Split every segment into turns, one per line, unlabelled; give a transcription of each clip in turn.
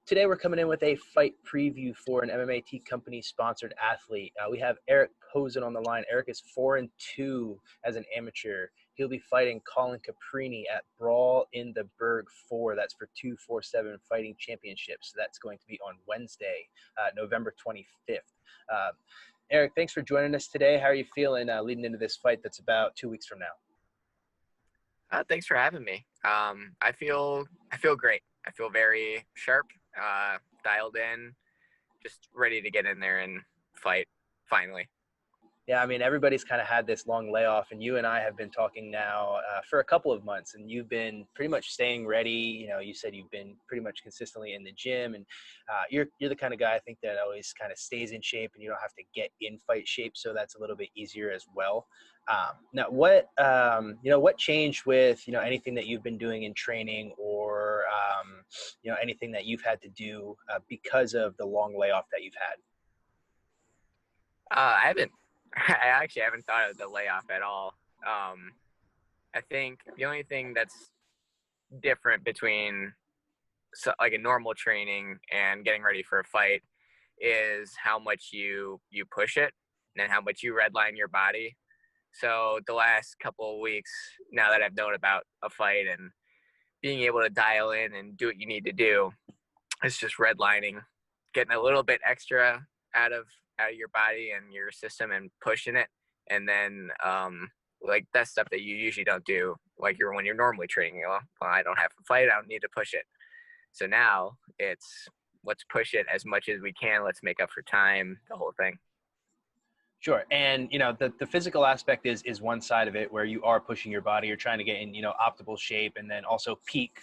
Today we're coming in with a fight preview for an MMA company sponsored athlete. We have Eric Pozun on the line. Eric is 4-2 as an amateur. He'll be fighting Colin Caprini at Brawl in the Burgh 4. That's for 247 Fighting Championships. That's going to be on Wednesday, November 25th. Eric, thanks for joining us today. How are you feeling leading into this fight that's about 2 weeks from now?
Thanks for having me. I feel great. I feel very sharp, dialed in, just ready to get in there and fight finally.
Yeah, I mean, everybody's kind of had this long layoff, and you and I have been talking now for a couple of months, and you've been pretty much staying ready. You know, you said you've been pretty much consistently in the gym, and you're the kind of guy I think that always kind of stays in shape, and you don't have to get in fight shape, so that's a little bit easier as well. Now, what changed with anything that you've been doing in training, or anything that you've had to do because of the long layoff that you've had?
I actually haven't thought of the layoff at all. I think the only thing that's different between like a normal training and getting ready for a fight is how much you push it and how much you redline your body. So the last couple of weeks, now that I've known about a fight and being able to dial in and do what you need to do, it's just redlining, getting a little bit extra out of your body and your system and pushing it. And then like that stuff that you usually don't do, like when you're normally training, well, I don't have to fight, I don't need to push it. So now it's let's push it as much as we can, let's make up for time, the whole thing.
Sure. And, the physical aspect is one side of it, where you are pushing your body, you're trying to get in, optimal shape, and then also peak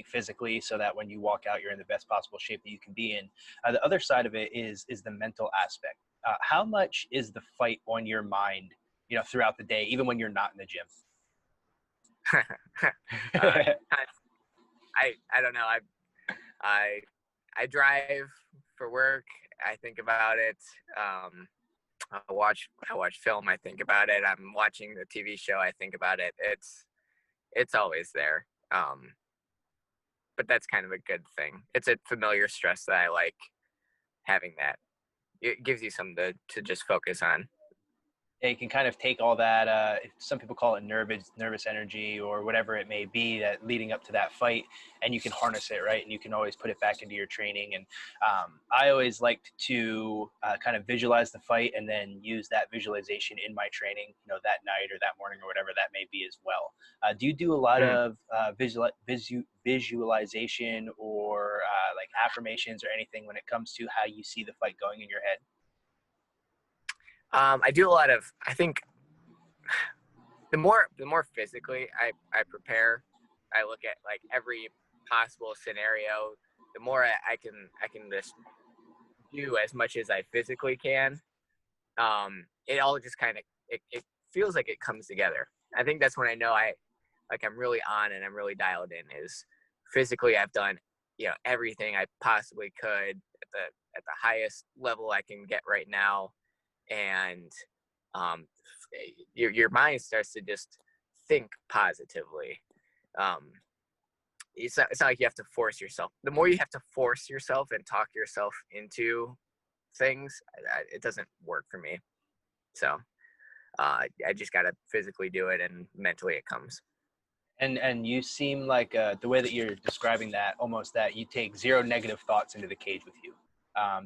physically, so that when you walk out, you're in the best possible shape that you can be in. The other side of it is the mental aspect. How much is the fight on your mind, throughout the day, even when you're not in the gym?
I don't know. I drive for work. I think about it. I watch film. I think about it. I'm watching the TV show. I think about it. It's always there. But that's kind of a good thing. It's a familiar stress that I like having. That it gives you something to just focus on.
Yeah, you can kind of take all that, some people call it nervous energy or whatever it may be, that leading up to that fight, and you can harness it, right? And you can always put it back into your training. And I always liked to kind of visualize the fight and then use that visualization in my training, that night or that morning or whatever that may be as well. Do you do a lot of visualization or like affirmations or anything when it comes to how you see the fight going in your head?
I do a lot of, I think the more physically I prepare, I look at like every possible scenario, the more I can just do as much as I physically can. It all just kind of, it feels like it comes together. I think that's when I know I'm really on and I'm really dialed in, is physically I've done, everything I possibly could at the highest level I can get right now. And your mind starts to just think positively. It's not like you have to force yourself. The more you have to force yourself and talk yourself into things, it doesn't work for me. So I just got to physically do it, and mentally it comes.
And you seem like the way that you're describing that, almost that you take zero negative thoughts into the cage with you.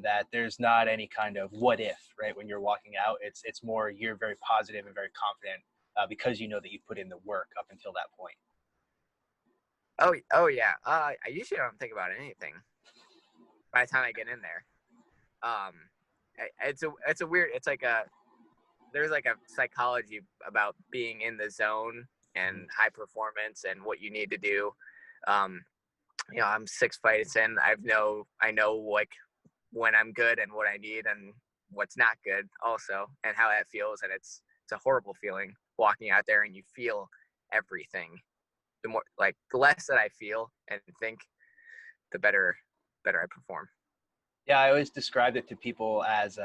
That there's not any kind of what if, right? When you're walking out, it's more you're very positive and very confident because you know that you put in the work up until that point.
Oh yeah. I usually don't think about anything by the time I get in there. It's a weird. There's like a psychology about being in the zone and high performance and what you need to do. I'm 6 fights in. I know like when I'm good and what I need and what's not good also, and how that feels. And it's a horrible feeling walking out there and you feel everything. The less that I feel and think, the better I perform.
Yeah, I always described it to people as,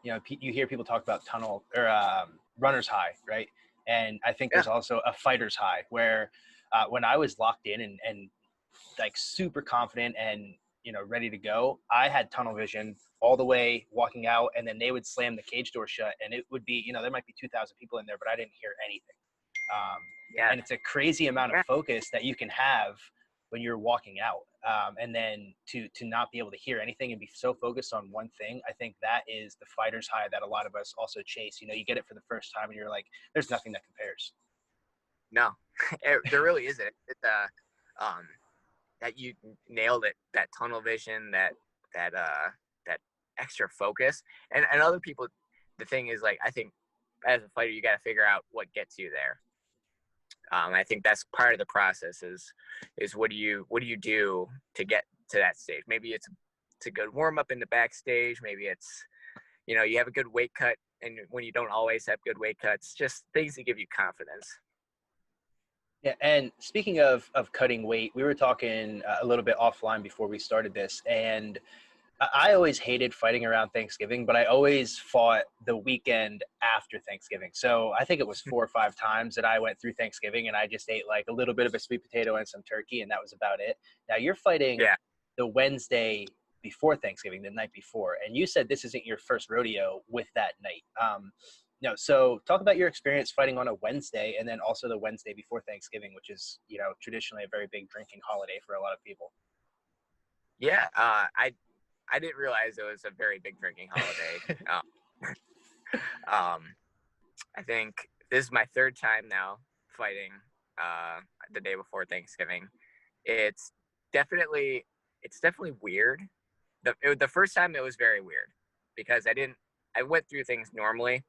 you hear people talk about tunnel or runner's high, right? And I think there's also a fighter's high, where when I was locked in and like super confident and ready to go, I had tunnel vision all the way walking out, and then they would slam the cage door shut, and it would be, there might be 2,000 people in there, but I didn't hear anything.
Yeah.
And it's a crazy amount of focus that you can have when you're walking out. And then to not be able to hear anything and be so focused on one thing, I think that is the fighter's high that a lot of us also chase. You get it for the first time and you're like, there's nothing that compares.
No, there really isn't. It's that you nailed it. That tunnel vision, that extra focus, and other people. The thing is, like, I think as a fighter, you got to figure out what gets you there. I think that's part of the process. Is what do you do to get to that stage? Maybe it's a good warm up in the backstage. Maybe it's you have a good weight cut, and when you don't always have good weight cuts, just things that give you confidence.
Yeah, and speaking of cutting weight, we were talking a little bit offline before we started this, and I always hated fighting around Thanksgiving, but I always fought the weekend after Thanksgiving. So I think it was 4 or 5 times that I went through Thanksgiving and I just ate like a little bit of a sweet potato and some turkey, and that was about it. Now you're fighting the Wednesday before Thanksgiving, the night before, and you said this isn't your first rodeo with that night. So talk about your experience fighting on a Wednesday and then also the Wednesday before Thanksgiving, which is, traditionally a very big drinking holiday for a lot of people.
Yeah, I didn't realize it was a very big drinking holiday. I think this is my 3rd time now fighting the day before Thanksgiving. It's definitely weird. The first time it was very weird because I went through things normally,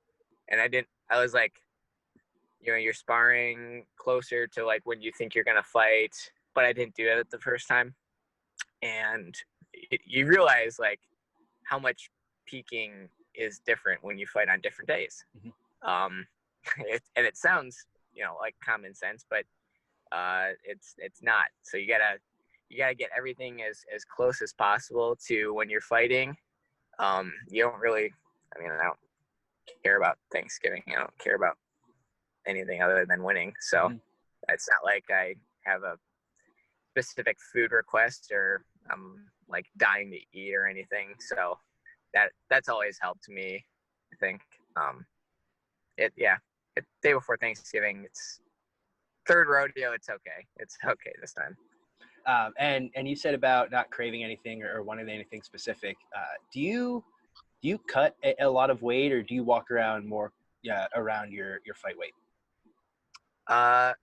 and I was like, you're sparring closer to like when you think you're gonna fight, but I didn't do it the first time, and you realize like how much peaking is different when you fight on different days. Mm-hmm. It sounds like common sense, but it's not. So you gotta get everything as close as possible to when you're fighting. You don't really, I don't care about Thanksgiving. I don't care about anything other than winning. So mm-hmm. It's not like I have a specific food request or I'm like dying to eat or anything. So that's always helped me, I think. Day before Thanksgiving, it's 3rd rodeo. It's okay. It's okay this time.
And you said about not craving anything or wanting anything specific. Do you cut a lot of weight, or do you walk around more around your fight weight?
I'm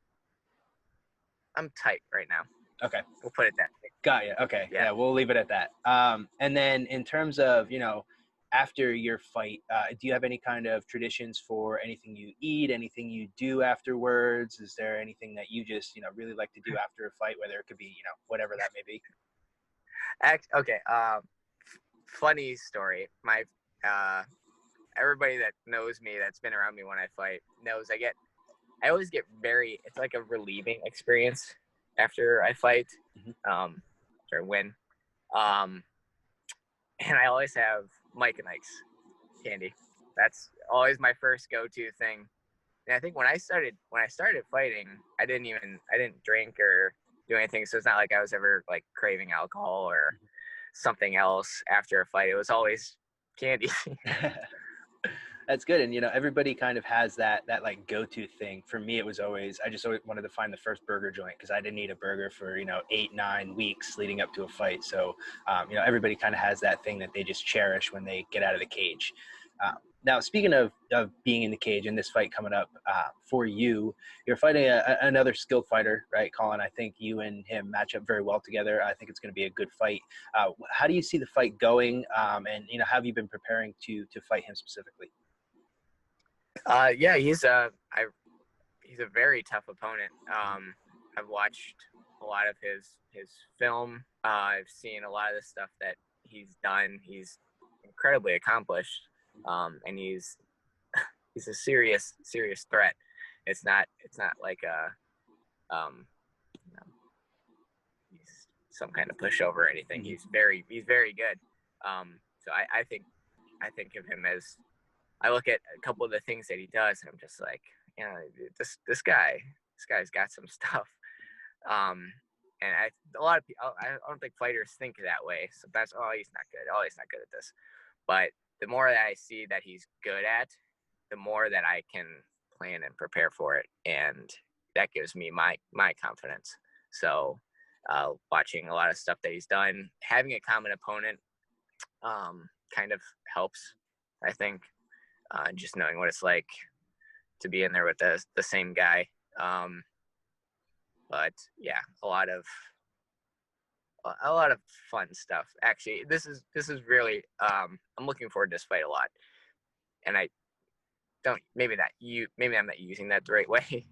tight right now.
Okay.
We'll put it that way.
Got you. Okay. Yeah, we'll leave it at that. And then in terms of, after your fight, do you have any kind of traditions for anything you eat, anything you do afterwards? Is there anything that you just, really like to do after a fight, whether it could be, whatever that may be?
Okay. Funny story. My, everybody that knows me, that's been around me when I fight, knows I always get it's like a relieving experience after I fight, mm-hmm. Or win. And I always have Mike and Ike's candy. That's always my first go-to thing. And I think when I started fighting, I didn't drink or do anything. So it's not like I was ever like craving alcohol or something else after a fight. It was always candy.
That's good. And, everybody kind of has that like go-to thing. For me, it was I just always wanted to find the first burger joint because I didn't eat a burger for, 8-9 weeks leading up to a fight. So, everybody kind of has that thing that they just cherish when they get out of the cage. Now, speaking of being in the cage and this fight coming up for you, you're fighting another skilled fighter, right, Colin? I think you and him match up very well together. I think it's going to be a good fight. How do you see the fight going? And, how have you been preparing to fight him specifically?
Yeah, he's a very tough opponent. I've watched a lot of his film. I've seen a lot of the stuff that he's done. He's incredibly accomplished, and he's a serious threat. It's not like he's some kind of pushover or anything. He's very good. So I think of him as, I look at a couple of the things that he does, and I'm just like, this guy's got some stuff. And a lot of people, I don't think fighters think that way. So that's, oh, he's not good. Oh, he's not good at this. But the more that I see that he's good at, the more that I can plan and prepare for it. And that gives me my confidence. So watching a lot of stuff that he's done, having a common opponent kind of helps, I think. Just knowing what it's like to be in there with the same guy. But yeah, a lot of fun stuff. Actually, this is really I'm looking forward to this fight a lot. And I don't, maybe I'm not using that the right way.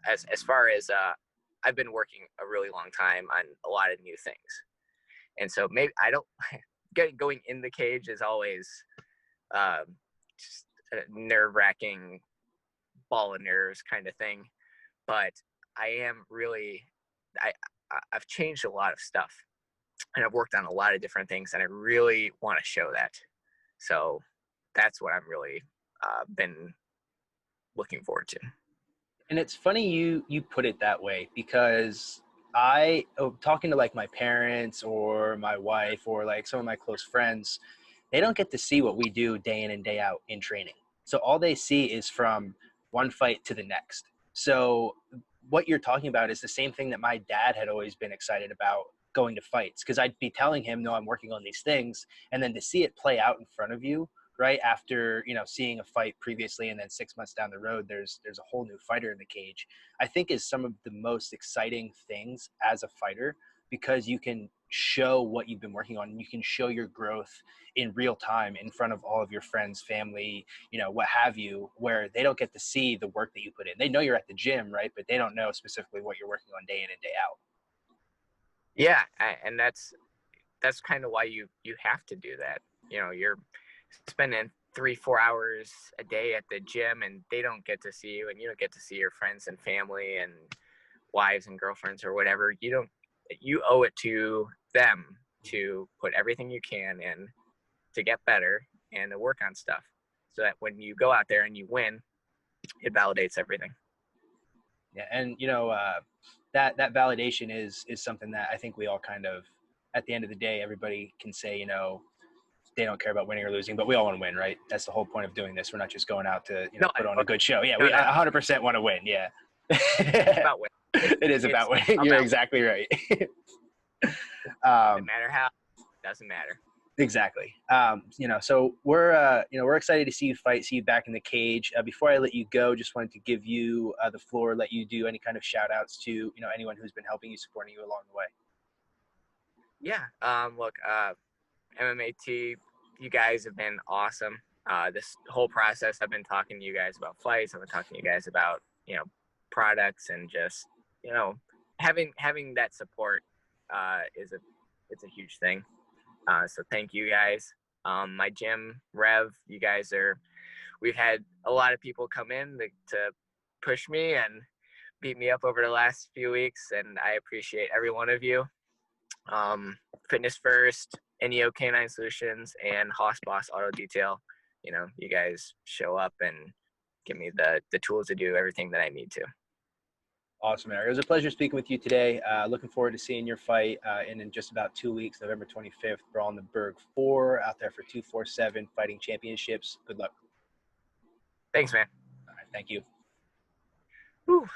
As far as I've been working a really long time on a lot of new things. And so maybe I don't going in the cage is always just a nerve-wracking ball of nerves kind of thing. But I've changed a lot of stuff, and I've worked on a lot of different things, and I really want to show that. So that's what I'm really been looking forward to.
And it's funny you put it that way, because talking to like my parents or my wife or like some of my close friends, they don't get to see what we do day in and day out in training. So all they see is from one fight to the next. So what you're talking about is the same thing that my dad had always been excited about going to fights, because I'd be telling him, no, I'm working on these things. And then to see it play out in front of you, right after, seeing a fight previously, and then 6 months down the road, there's a whole new fighter in the cage, I think is some of the most exciting things as a fighter, because you can show what you've been working on, and you can show your growth in real time in front of all of your friends, family, what have you, where they don't get to see the work that you put in. They know you're at the gym, right? But they don't know specifically what you're working on day in and day out.
Yeah. And that's kind of why you have to do that. You're spending 3-4 hours a day at the gym, and they don't get to see you, and you don't get to see your friends and family and wives and girlfriends or whatever. You owe it to them to put everything you can in to get better and to work on stuff, so that when you go out there and you win, it validates everything.
Yeah. And that validation is something that I think we all kind of, at the end of the day, everybody can say, they don't care about winning or losing, but we all want to win, right? That's the whole point of doing this. We're not just going out to, put on a good show. Yeah, we 100% want to win. Yeah.
It's about winning.
It is about winning. You're exactly right.
No matter how, it doesn't matter.
Exactly. So we're excited to see you fight, see you back in the cage. Before I let you go, just wanted to give you the floor, let you do any kind of shout outs to, anyone who's been helping you, supporting you along the way.
Yeah. Look, MMAT, you guys have been awesome. This whole process, I've been talking to you guys about fights. I've been talking to you guys about, products, and just, having that support it's a huge thing. So thank you guys. My gym, Rev, we've had a lot of people come in to push me and beat me up over the last few weeks, and I appreciate every one of you. Fitness First, NEO Canine Solutions, and Hoss Boss Auto Detail. You guys show up and give me the tools to do everything that I need to.
Awesome, Eric. It was a pleasure speaking with you today. Looking forward to seeing your fight in just about 2 weeks, November 25th. Brawl in the Burgh 4, out there for 247 Fighting Championships. Good luck.
Thanks, man.
All right, thank you.
Whew.